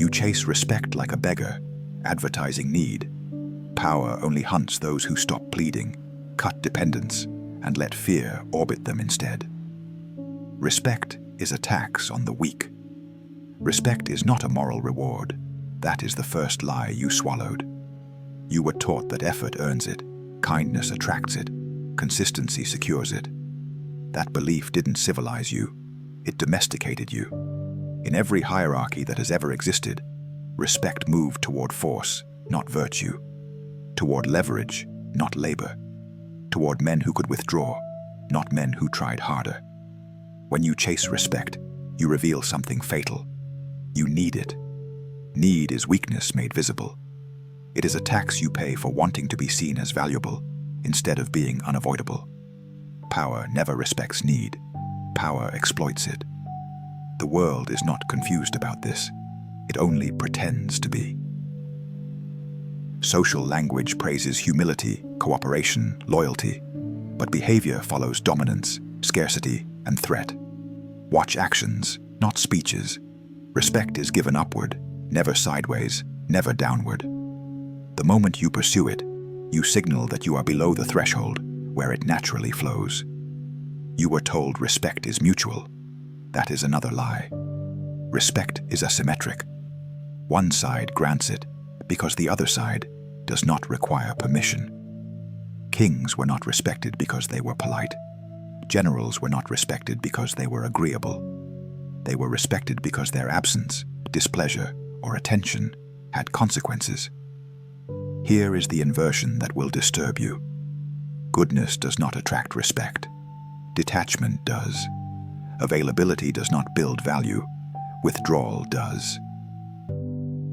You chase respect like a beggar, advertising need. Power only hunts those who stop pleading, cut dependence, and let fear orbit them instead. Respect is a tax on the weak. Respect is not a moral reward. That is the first lie you swallowed. You were taught that effort earns it, kindness attracts it, consistency secures it. That belief didn't civilize you, it domesticated you. In every hierarchy that has ever existed, respect moved toward force, not virtue, toward leverage, not labor, toward men who could withdraw, not men who tried harder. When you chase respect, you reveal something fatal. You need it. Need is weakness made visible. It is a tax you pay for wanting to be seen as valuable instead of being unavoidable. Power never respects need. Power exploits it. The world is not confused about this. It only pretends to be. Social language praises humility, cooperation, loyalty, but behavior follows dominance, scarcity, and threat. Watch actions, not speeches. Respect is given upward, never sideways, never downward. The moment you pursue it, you signal that you are below the threshold where it naturally flows. You were told respect is mutual. That is another lie. Respect is asymmetric. One side grants it because the other side does not require permission. Kings were not respected because they were polite. Generals were not respected because they were agreeable. They were respected because their absence, displeasure, or attention had consequences. Here is the inversion that will disturb you. Goodness does not attract respect. Detachment does. Availability does not build value. Withdrawal does.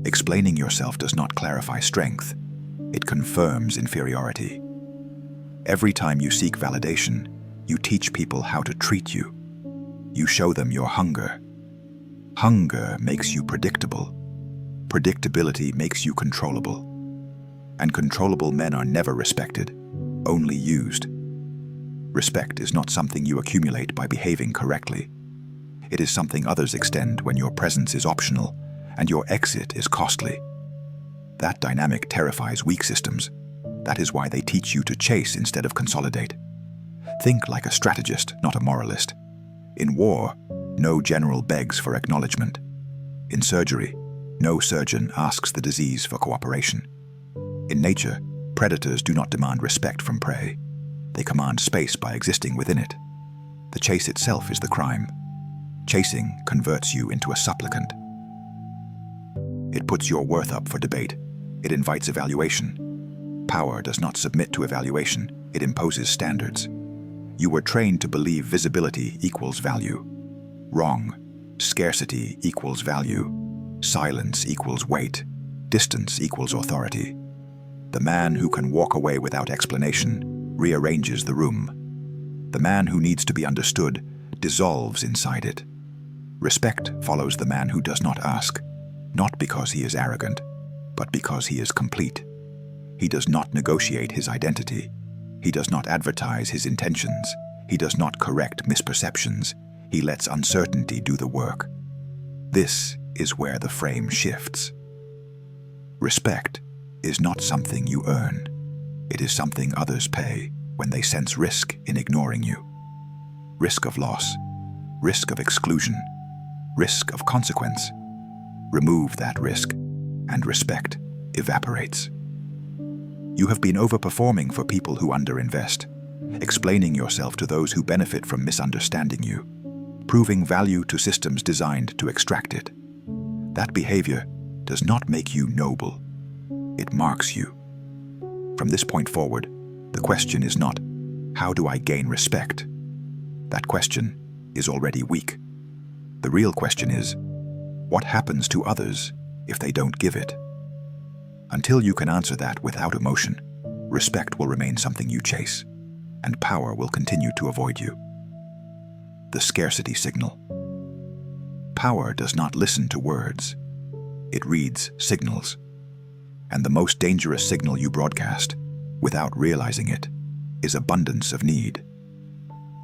Explaining yourself does not clarify strength. It confirms inferiority. Every time you seek validation, you teach people how to treat you. You show them your hunger. Hunger makes you predictable. Predictability makes you controllable. And controllable men are never respected, only used. Respect is not something you accumulate by behaving correctly. It is something others extend when your presence is optional and your exit is costly. That dynamic terrifies weak systems. That is why they teach you to chase instead of consolidate. Think like a strategist, not a moralist. In war, no general begs for acknowledgement. In surgery, no surgeon asks the disease for cooperation. In nature, predators do not demand respect from prey. They command space by existing within it. The chase itself is the crime. Chasing converts you into a supplicant. It puts your worth up for debate. It invites evaluation. Power does not submit to evaluation. It imposes standards. You were trained to believe visibility equals value. Wrong. Scarcity equals value. Silence equals weight. Distance equals authority. The man who can walk away without explanation rearranges the room. The man who needs to be understood dissolves inside it. Respect follows the man who does not ask, not because he is arrogant, but because he is complete. He does not negotiate his identity. He does not advertise his intentions. He does not correct misperceptions. He lets uncertainty do the work. This is where the frame shifts. Respect is not something you earn. It is something others pay when they sense risk in ignoring you. Risk of loss, risk of exclusion, risk of consequence. Remove that risk, and respect evaporates. You have been overperforming for people who underinvest, explaining yourself to those who benefit from misunderstanding you, proving value to systems designed to extract it. That behavior does not make you noble. It marks you. From this point forward, the question is not, how do I gain respect? That question is already weak. The real question is, what happens to others if they don't give it? Until you can answer that without emotion, respect will remain something you chase, and power will continue to avoid you. The scarcity signal. Power does not listen to words. It reads signals. And the most dangerous signal you broadcast, without realizing it, is abundance of need.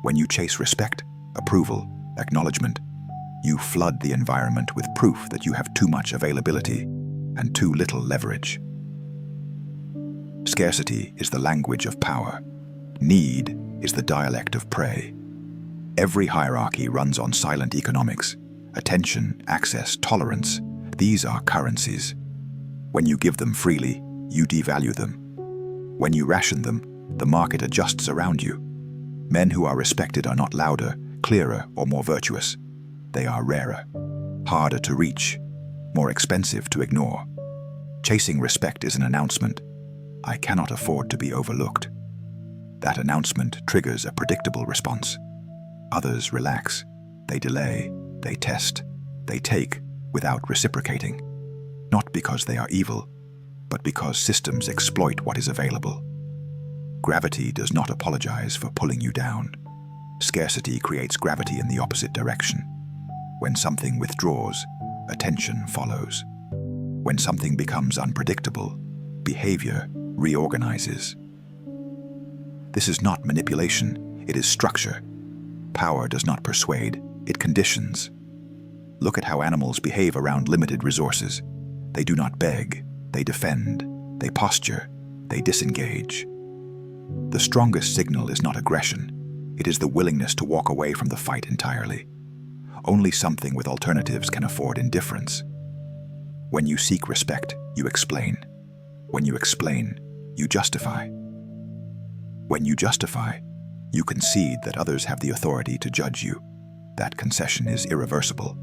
When you chase respect, approval, acknowledgement, You flood the environment with proof that you have too much availability and too little leverage. Scarcity is the language of power. Need is the dialect of prey. Every hierarchy runs on silent economics. Attention, access, tolerance, these are currencies. When you give them freely, you devalue them. When you ration them, the market adjusts around you. Men who are respected are not louder, clearer, or more virtuous. They are rarer, harder to reach, more expensive to ignore. Chasing respect is an announcement. I cannot afford to be overlooked. That announcement triggers a predictable response. Others relax, they delay, they test, they take without reciprocating. Not because they are evil, but because systems exploit what is available. Gravity does not apologize for pulling you down. Scarcity creates gravity in the opposite direction. When something withdraws, attention follows. When something becomes unpredictable, behavior reorganizes. This is not manipulation, it is structure. Power does not persuade, it conditions. Look at how animals behave around limited resources. They do not beg, they defend, they posture, they disengage. The strongest signal is not aggression, it is the willingness to walk away from the fight entirely. Only something with alternatives can afford indifference. When you seek respect, you explain. When you explain, you justify. When you justify, you concede that others have the authority to judge you. That concession is irreversible.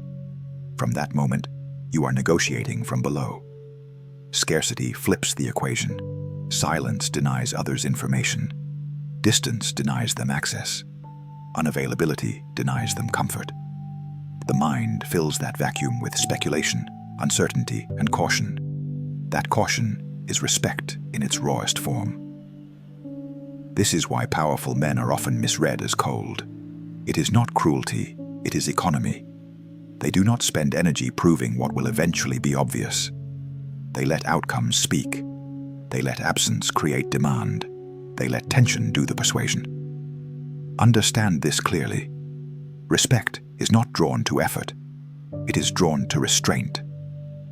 From that moment, you are negotiating from below. Scarcity flips the equation. Silence denies others information. Distance denies them access. Unavailability denies them comfort. The mind fills that vacuum with speculation, uncertainty, and caution. That caution is respect in its rawest form. This is why powerful men are often misread as cold. It is not cruelty, it is economy. They do not spend energy proving what will eventually be obvious. They let outcomes speak. They let absence create demand. They let tension do the persuasion. Understand this clearly. Respect is not drawn to effort. It is drawn to restraint.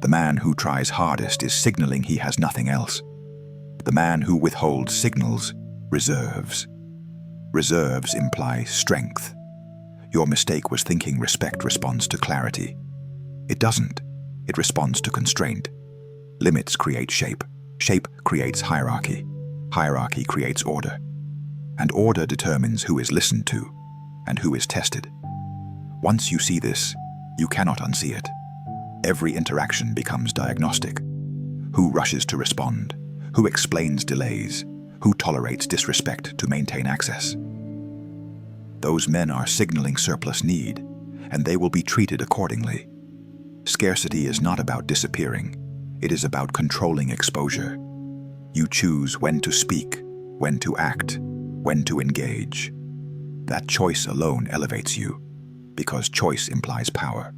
The man who tries hardest is signaling he has nothing else. The man who withholds signals reserves. Reserves imply strength. Your mistake was thinking respect responds to clarity. It doesn't. It responds to constraint. Limits create shape. Shape creates hierarchy. Hierarchy creates order. And order determines who is listened to and who is tested. Once you see this, you cannot unsee it. Every interaction becomes diagnostic. Who rushes to respond? Who explains delays? Who tolerates disrespect to maintain access? Those men are signaling surplus need, and they will be treated accordingly. Scarcity is not about disappearing. It is about controlling exposure. You choose when to speak, when to act, when to engage. That choice alone elevates you, because choice implies power.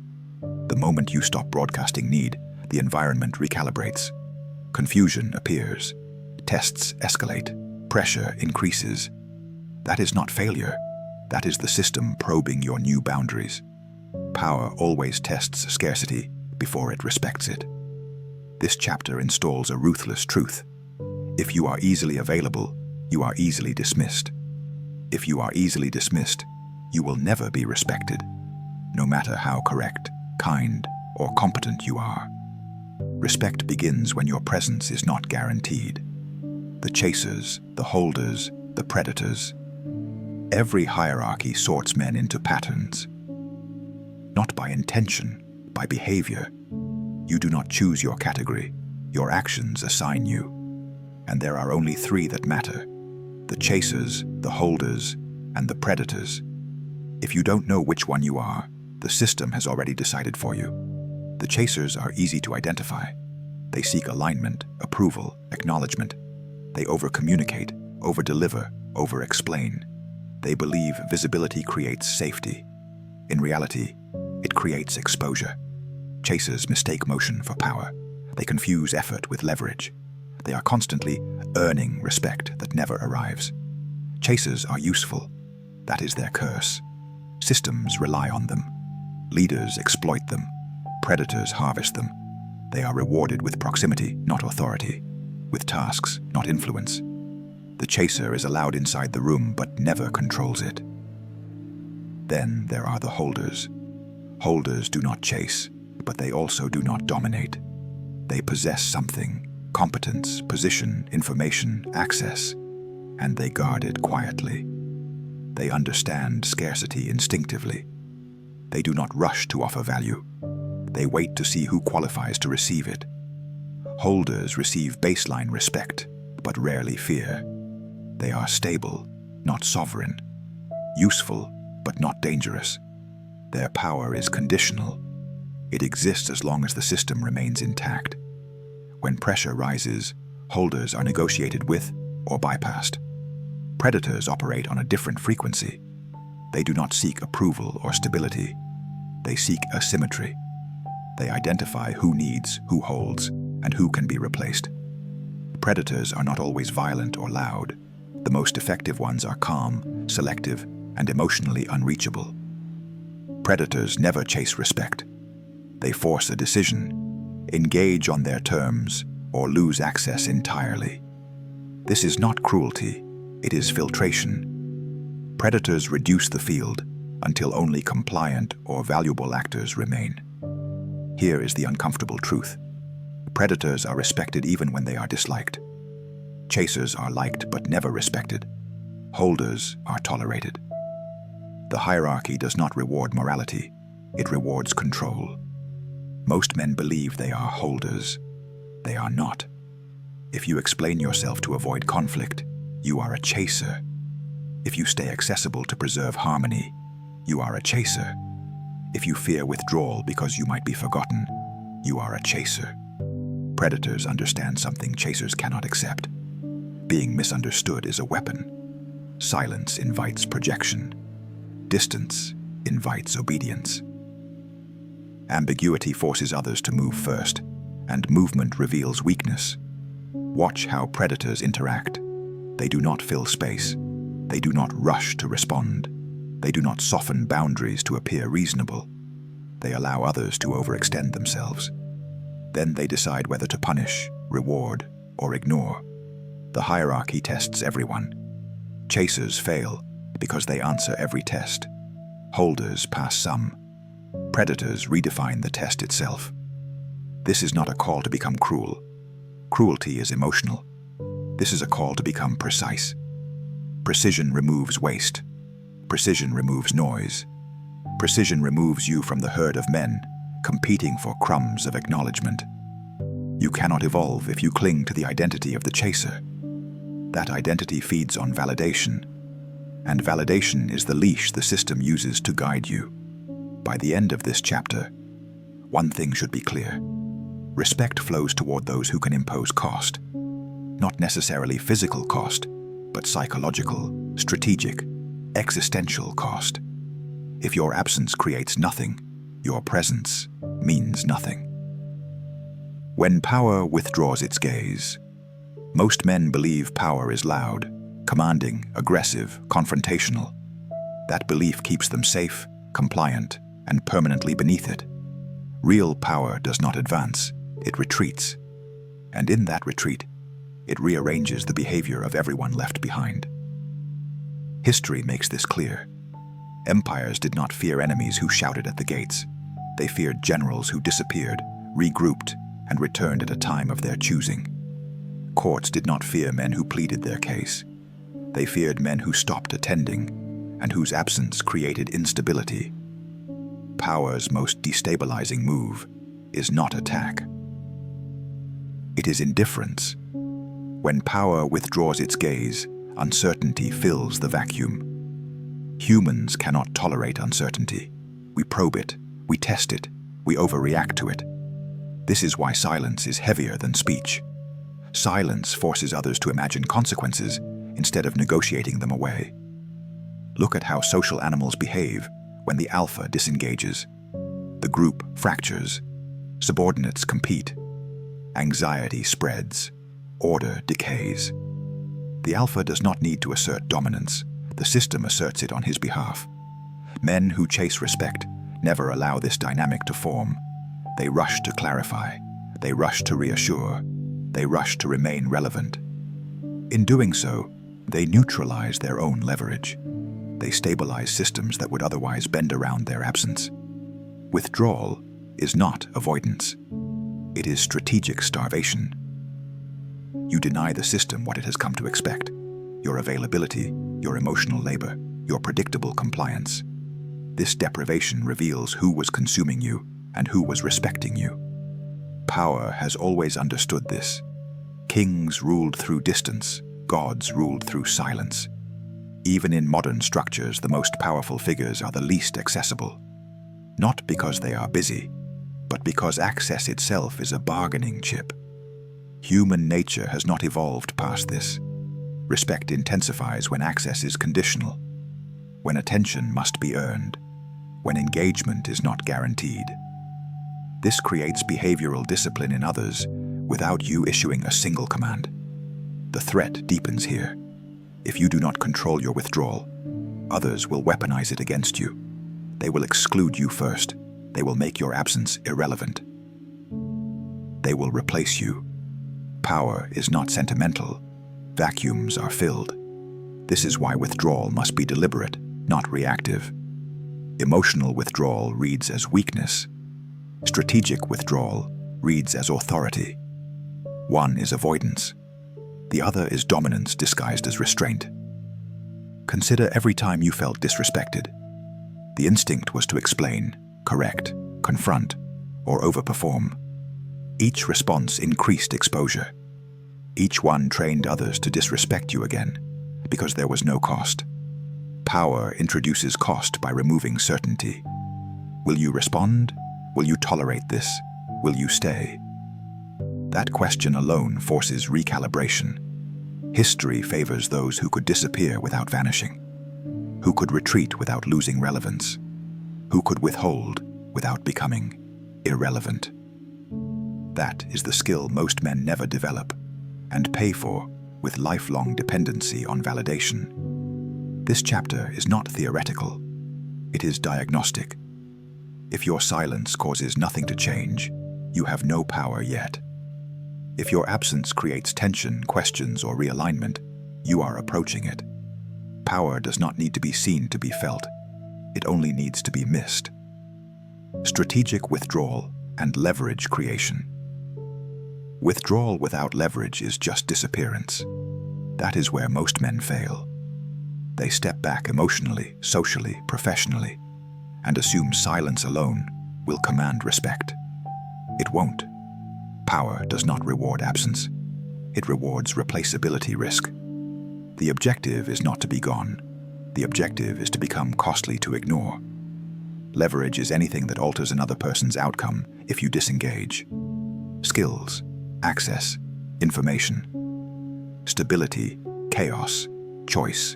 The moment you stop broadcasting need, the environment recalibrates. Confusion appears. Tests escalate. Pressure increases. That is not failure. That is the system probing your new boundaries. Power always tests scarcity before it respects it. This chapter installs a ruthless truth. If you are easily available, you are easily dismissed. If you are easily dismissed, you will never be respected, no matter how correct, kind, or competent you are. Respect begins when your presence is not guaranteed. The chasers, the holders, the predators. Every hierarchy sorts men into patterns. Not by intention, by behavior. You do not choose your category. Your actions assign you. And there are only three that matter: the chasers, the holders, and the predators. If you don't know which one you are, the system has already decided for you. The chasers are easy to identify. They seek alignment, approval, acknowledgement. They over-communicate, over-deliver, over-explain. They believe visibility creates safety. In reality, it creates exposure. Chasers mistake motion for power. They confuse effort with leverage. They are constantly earning respect that never arrives. Chasers are useful. That is their curse. Systems rely on them. Leaders exploit them. Predators harvest them. They are rewarded with proximity, not authority, with tasks, not influence. The chaser is allowed inside the room but never controls it. Then there are the holders. Holders do not chase, but they also do not dominate. They possess something, competence, position, information, access, and they guard it quietly. They understand scarcity instinctively. They do not rush to offer value. They wait to see who qualifies to receive it. Holders receive baseline respect, but rarely fear. They are stable, not sovereign. Useful, but not dangerous. Their power is conditional. It exists as long as the system remains intact. When pressure rises, holders are negotiated with or bypassed. Predators operate on a different frequency. They do not seek approval or stability. They seek asymmetry. They identify who needs, who holds, and who can be replaced. Predators are not always violent or loud. The most effective ones are calm, selective, and emotionally unreachable. Predators never chase respect. They force a decision, engage on their terms, or lose access entirely. This is not cruelty, it is filtration. Predators reduce the field until only compliant or valuable actors remain. Here is the uncomfortable truth. Predators are respected even when they are disliked. Chasers are liked but never respected. Holders are tolerated. The hierarchy does not reward morality, it rewards control. Most men believe they are holders. They are not. If you explain yourself to avoid conflict, you are a chaser. If you stay accessible to preserve harmony, you are a chaser. If you fear withdrawal because you might be forgotten, you are a chaser. Predators understand something chasers cannot accept. Being misunderstood is a weapon. Silence invites projection. Distance invites obedience. Ambiguity forces others to move first, and movement reveals weakness. Watch how predators interact. They do not fill space. They do not rush to respond. They do not soften boundaries to appear reasonable. They allow others to overextend themselves. Then they decide whether to punish, reward, or ignore. The hierarchy tests everyone. Chasers fail because they answer every test. Holders pass some. Predators redefine the test itself. This is not a call to become cruel. Cruelty is emotional. This is a call to become precise. Precision removes waste. Precision removes noise. Precision removes you from the herd of men, competing for crumbs of acknowledgement. You cannot evolve if you cling to the identity of the chaser. That identity feeds on validation, and validation is the leash the system uses to guide you. By the end of this chapter, one thing should be clear. Respect flows toward those who can impose cost. Not necessarily physical cost, but psychological, strategic, existential cost. If your absence creates nothing, your presence means nothing. When power withdraws its gaze, most men believe power is loud, commanding, aggressive, confrontational. That belief keeps them safe, compliant, and permanently beneath it. Real power does not advance, it retreats. And in that retreat, it rearranges the behavior of everyone left behind. History makes this clear. Empires did not fear enemies who shouted at the gates. They feared generals who disappeared, regrouped, and returned at a time of their choosing. Courts did not fear men who pleaded their case. They feared men who stopped attending, and whose absence created instability. Power's most destabilizing move is not attack. It is indifference. When power withdraws its gaze, uncertainty fills the vacuum. Humans cannot tolerate uncertainty. We probe it, we test it, we overreact to it. This is why silence is heavier than speech. Silence forces others to imagine consequences instead of negotiating them away. Look at how social animals behave when the alpha disengages. The group fractures. Subordinates compete. Anxiety spreads. Order decays. The alpha does not need to assert dominance. The system asserts it on his behalf. Men who chase respect never allow this dynamic to form. They rush to clarify. They rush to reassure. They rush to remain relevant. In doing so, they neutralize their own leverage. They stabilize systems that would otherwise bend around their absence. Withdrawal is not avoidance. It is strategic starvation. You deny the system what it has come to expect: your availability, your emotional labor, your predictable compliance. This deprivation reveals who was consuming you and who was respecting you. Power has always understood this. Kings ruled through distance, gods ruled through silence. Even in modern structures, the most powerful figures are the least accessible. Not because they are busy, but because access itself is a bargaining chip. Human nature has not evolved past this. Respect intensifies when access is conditional, when attention must be earned, when engagement is not guaranteed. This creates behavioral discipline in others without you issuing a single command. The threat deepens here. If you do not control your withdrawal, others will weaponize it against you. They will exclude you first. They will make your absence irrelevant. They will replace you. Power is not sentimental. Vacuums are filled. This is why withdrawal must be deliberate, not reactive. Emotional withdrawal reads as weakness. Strategic withdrawal reads as authority. One is avoidance. The other is dominance disguised as restraint. Consider every time you felt disrespected. The instinct was to explain, correct, confront, or overperform. Each response increased exposure. Each one trained others to disrespect you again, because there was no cost. Power introduces cost by removing certainty. Will you respond? Will you tolerate this? Will you stay? That question alone forces recalibration. History favors those who could disappear without vanishing, who could retreat without losing relevance, who could withhold without becoming irrelevant. That is the skill most men never develop and pay for with lifelong dependency on validation. This chapter is not theoretical. It is diagnostic. If your silence causes nothing to change, you have no power yet. If your absence creates tension, questions, or realignment, you are approaching it. Power does not need to be seen to be felt. It only needs to be missed. Strategic withdrawal and leverage creation. Withdrawal without leverage is just disappearance. That is where most men fail. They step back emotionally, socially, professionally, and assume silence alone will command respect. It won't. Power does not reward absence. It rewards replaceability risk. The objective is not to be gone. The objective is to become costly to ignore. Leverage is anything that alters another person's outcome if you disengage. Skills, access, information, stability, chaos, choice.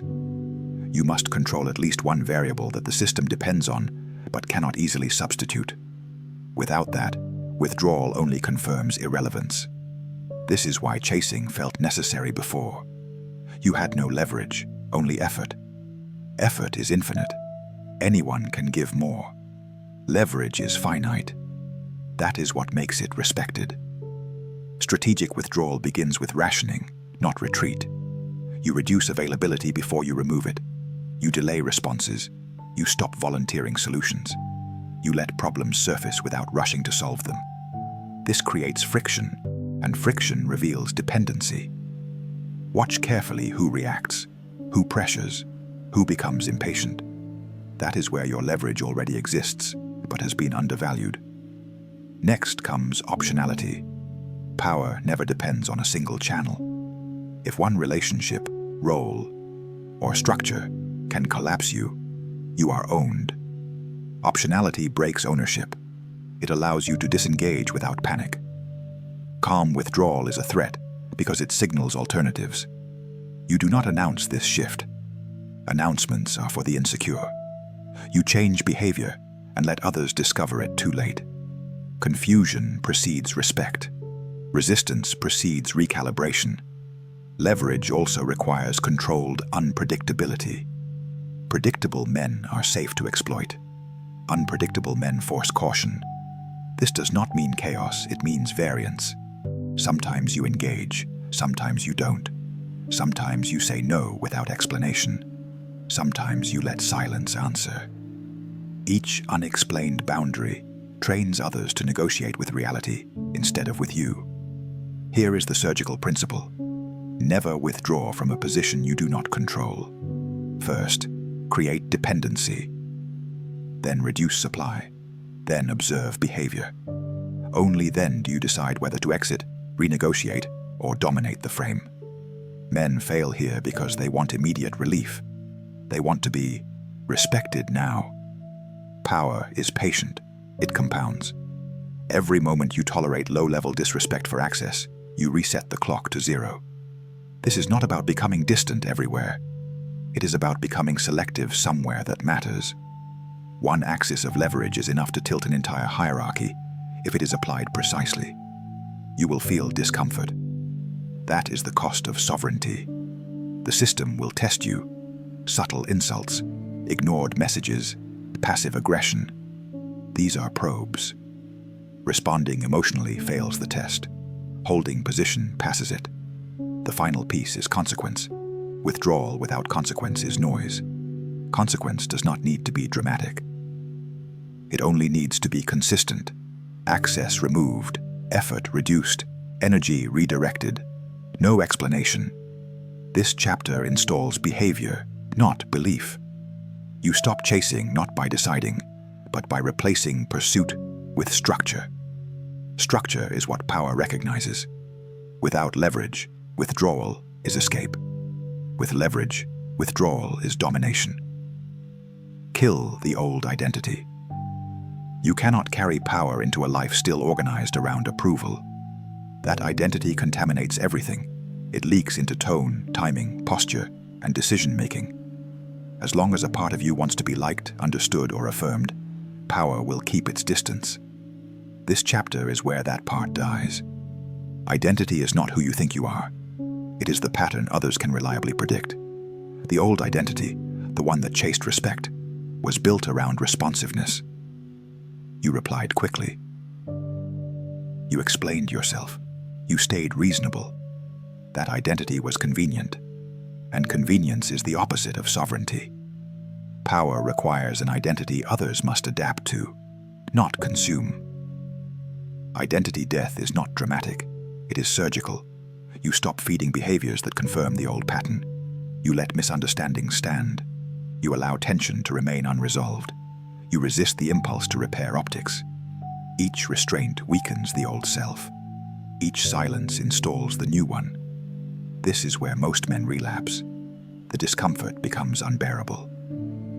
You must control at least one variable that the system depends on, but cannot easily substitute. Without that, withdrawal only confirms irrelevance. This is why chasing felt necessary before. You had no leverage, only effort. Effort is infinite. Anyone can give more. Leverage is finite. That is what makes it respected. Strategic withdrawal begins with rationing, not retreat. You reduce availability before you remove it. You delay responses. You stop volunteering solutions. You let problems surface without rushing to solve them. This creates friction, and friction reveals dependency. Watch carefully who reacts, who pressures, who becomes impatient. That is where your leverage already exists, but has been undervalued. Next comes optionality. Power never depends on a single channel. If one relationship, role, or structure can collapse you, you are owned. Optionality breaks ownership. It allows you to disengage without panic. Calm withdrawal is a threat because it signals alternatives. You do not announce this shift. Announcements are for the insecure. You change behavior and let others discover it too late. Confusion precedes respect. Resistance precedes recalibration. Leverage also requires controlled unpredictability. Predictable men are safe to exploit. Unpredictable men force caution. This does not mean chaos, it means variance. Sometimes you engage, sometimes you don't. Sometimes you say no without explanation. Sometimes you let silence answer. Each unexplained boundary trains others to negotiate with reality instead of with you. Here is the surgical principle. Never withdraw from a position you do not control. First, create dependency. Then reduce supply. Then observe behavior. Only then do you decide whether to exit, renegotiate, or dominate the frame. Men fail here because they want immediate relief. They want to be respected now. Power is patient. It compounds. Every moment you tolerate low-level disrespect for access, you reset the clock to zero. This is not about becoming distant everywhere. It is about becoming selective somewhere that matters. One axis of leverage is enough to tilt an entire hierarchy if it is applied precisely. You will feel discomfort. That is the cost of sovereignty. The system will test you. Subtle insults, ignored messages, passive aggression. These are probes. Responding emotionally fails the test. Holding position passes it. The final piece is consequence. Withdrawal without consequence is noise. Consequence does not need to be dramatic. It only needs to be consistent. Access removed, effort reduced, energy redirected. No explanation. This chapter installs behavior, not belief. You stop chasing not by deciding, but by replacing pursuit with structure. Structure is what power recognizes. Without leverage, withdrawal is escape. With leverage, withdrawal is domination. Kill the old identity. You cannot carry power into a life still organized around approval. That identity contaminates everything. It leaks into tone, timing, posture, and decision-making. As long as a part of you wants to be liked, understood, or affirmed, power will keep its distance. This chapter is where that part dies. Identity is not who you think you are. It is the pattern others can reliably predict. The old identity, the one that chased respect, was built around responsiveness. You replied quickly. You explained yourself. You stayed reasonable. That identity was convenient, and convenience is the opposite of sovereignty. Power requires an identity others must adapt to, not consume. Identity death is not dramatic. It is surgical. You stop feeding behaviors that confirm the old pattern. You let misunderstandings stand. You allow tension to remain unresolved. You resist the impulse to repair optics. Each restraint weakens the old self. Each silence installs the new one. This is where most men relapse. The discomfort becomes unbearable.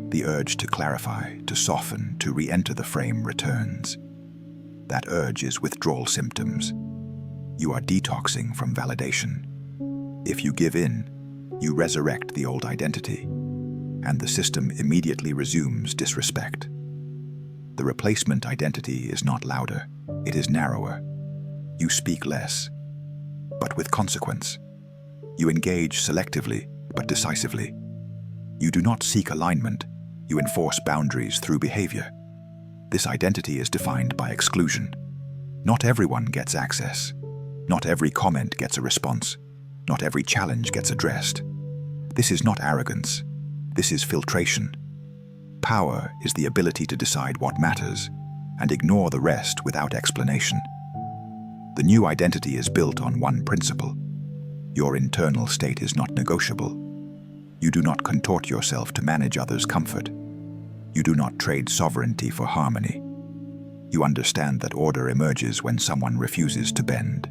The urge to clarify, to soften, to re-enter the frame returns. That urge is withdrawal symptoms. You are detoxing from validation. If you give in, you resurrect the old identity, and the system immediately resumes disrespect. The replacement identity is not louder, it is narrower. You speak less, but with consequence. You engage selectively, but decisively. You do not seek alignment, you enforce boundaries through behavior. This identity is defined by exclusion. Not everyone gets access. Not every comment gets a response. Not every challenge gets addressed. This is not arrogance. This is filtration. Power is the ability to decide what matters and ignore the rest without explanation. The new identity is built on one principle. Your internal state is not negotiable. You do not contort yourself to manage others' comfort. You do not trade sovereignty for harmony. You understand that order emerges when someone refuses to bend.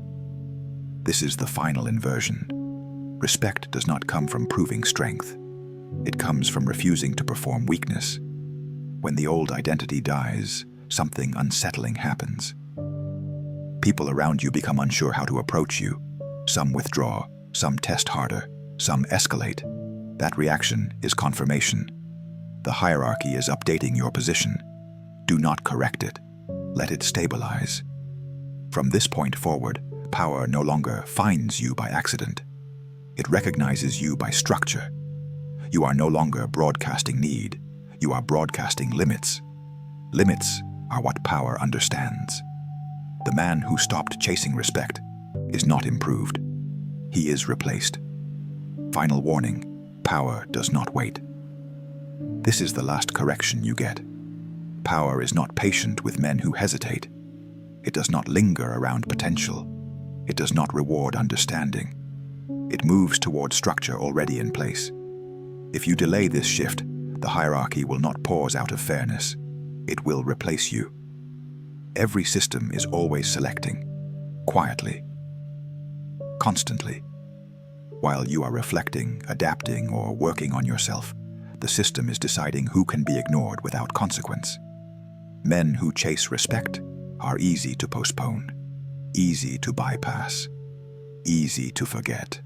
This is the final inversion. Respect does not come from proving strength. It comes from refusing to perform weakness. When the old identity dies, something unsettling happens. People around you become unsure how to approach you. Some withdraw, some test harder, some escalate. That reaction is confirmation. The hierarchy is updating your position. Do not correct it. Let it stabilize. From this point forward, power no longer finds you by accident. It recognizes you by structure. You are no longer broadcasting need. You are broadcasting limits. Limits are what power understands. The man who stopped chasing respect is not improved. He is replaced. Final warning: power does not wait. This is the last correction you get. Power is not patient with men who hesitate. It does not linger around potential. It does not reward understanding. It moves toward structure already in place. If you delay this shift, the hierarchy will not pause out of fairness. It will replace you. Every system is always selecting, quietly, constantly. While you are reflecting, adapting, or working on yourself, the system is deciding who can be ignored without consequence. Men who chase respect are easy to postpone, easy to bypass, easy to forget.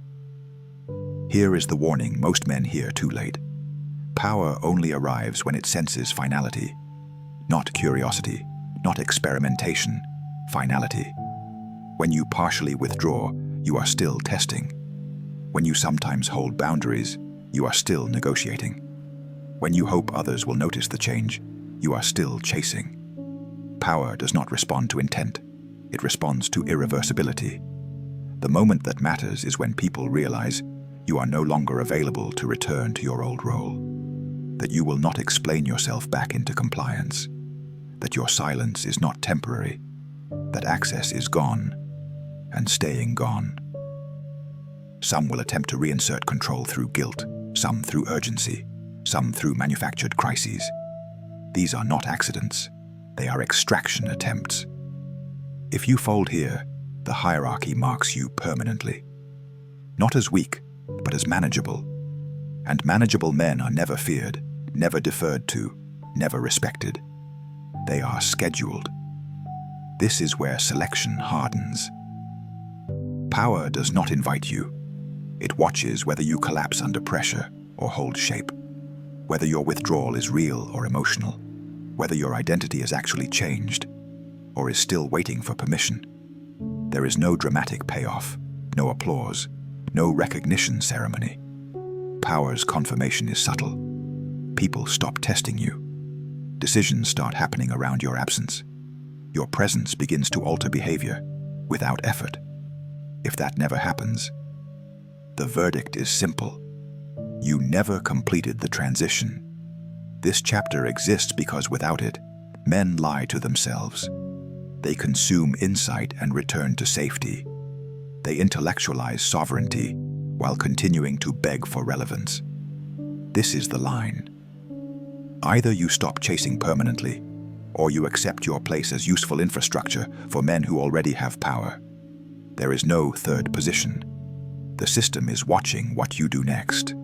Here is the warning most men hear too late. Power only arrives when it senses finality. Not curiosity, not experimentation, finality. When you partially withdraw, you are still testing. When you sometimes hold boundaries, you are still negotiating. When you hope others will notice the change, you are still chasing. Power does not respond to intent. It responds to irreversibility. The moment that matters is when people realize you are no longer available to return to your old role, that you will not explain yourself back into compliance, that your silence is not temporary, that access is gone and staying gone. Some will attempt to reinsert control through guilt, some through urgency, some through manufactured crises. These are not accidents. They are extraction attempts. If you fold here, the hierarchy marks you permanently. Not as weak, but as manageable. And manageable men are never feared, never deferred to, never respected. They are scheduled. This is where selection hardens. Power does not invite you. It watches whether you collapse under pressure or hold shape, whether your withdrawal is real or emotional, whether your identity is actually changed or is still waiting for permission. There is no dramatic payoff, no applause, no recognition ceremony. Power's confirmation is subtle. People stop testing you. Decisions start happening around your absence. Your presence begins to alter behavior without effort. If that never happens, the verdict is simple. You never completed the transition. This chapter exists because without it, men lie to themselves. They consume insight and return to safety. They intellectualize sovereignty while continuing to beg for relevance. This is the line. Either you stop chasing permanently, or you accept your place as useful infrastructure for men who already have power. There is no third position. The system is watching what you do next.